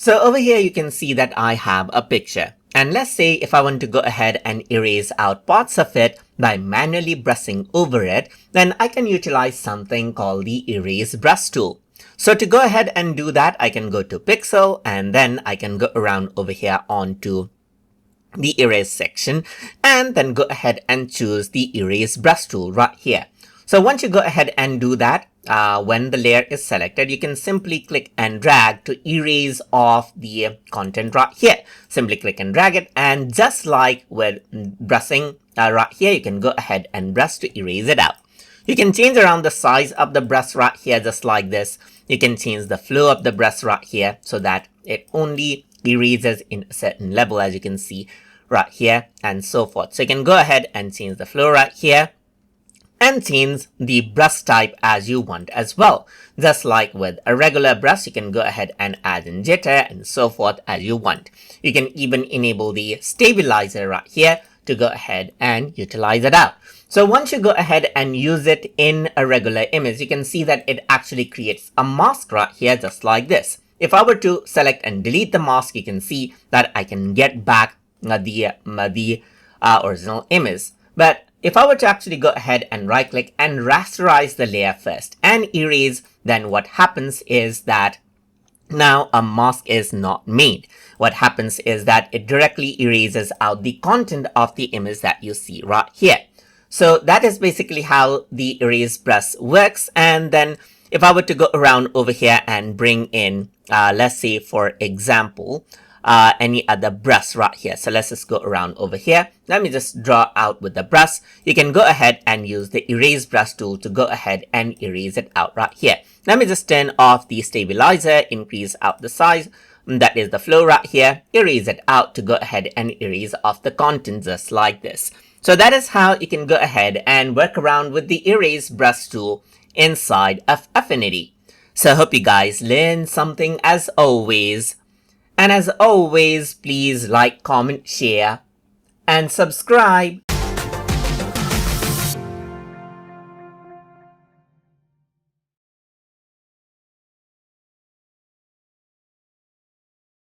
So over here you can see that I have a picture. And let's say if I want to go ahead and erase out parts of it by manually brushing over it, then I can utilize something called the Erase Brush tool. So to go ahead and do that, I can go to Pixel and then I can go around over here onto the Erase section and then go ahead and choose the Erase Brush tool right here. So once you go ahead and do that, when the layer is selected, you can simply click and drag to erase off the content right here. Simply click and drag it, and just like with brushing right here, you can go ahead and brush to erase it out. You can change around the size of the brush right here just like this. You can change the flow of the brush right here so that it only erases in a certain level, as you can see right here, and so forth. So you can go ahead and change the flow right here and change the brush type as you want as well. Just like with a regular brush, you can go ahead and add in jitter and so forth as you want. You can even enable the stabilizer right here to go ahead and utilize it out. So once you go ahead and use it in a regular image, you can see that it actually creates a mask right here just like this. If I were to select and delete the mask, you can see that I can get back the original image. But if I were to actually go ahead and right click and rasterize the layer first and erase, then what happens is that now a mask is not made. What happens is that it directly erases out the content of the image that you see right here. So that is basically how the erase brush works. And then if I were to go around over here and bring in, let's say for example, any other brush right here. So let's just go around over here. Let me just draw out with the brush. You can go ahead and use the Erase Brush tool to go ahead and erase it out right here. Let me just turn off the stabilizer, increase out the size. That is the flow right here. Erase it out to go ahead and erase off the content just like this. So that is how you can go ahead and work around with the Erase Brush tool inside of Affinity. So I hope you guys learned something as always. And as always, please like, comment, share, and subscribe.